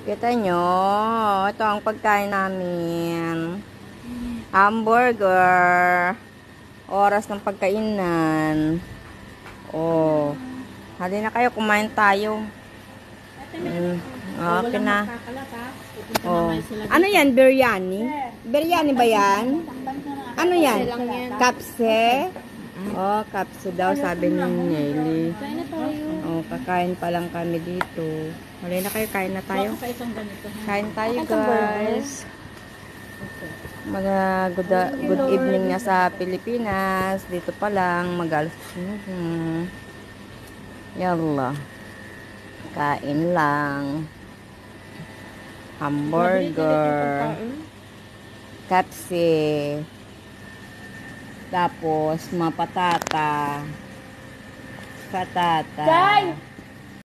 Kita nyo, ito ang pagkain namin. Hamburger. Oras ng pagkainan. Oh. Hali na kayo, kumain tayo. Okay na. Oh. Ano yan? Biryani? Biryani ba yan? Ano yan? Kapse? Oh, kapse daw, sabi ni Nelly. Oh, kakain pa lang kami dito. Hali na kayo, kain na tayo. Kain tayo, guys. Mga good evening na sa Pilipinas. Dito pa lang, mag-alas. Yalla. Kain lang. Hamburger. Kapse. Tapos, mga patata. Patata.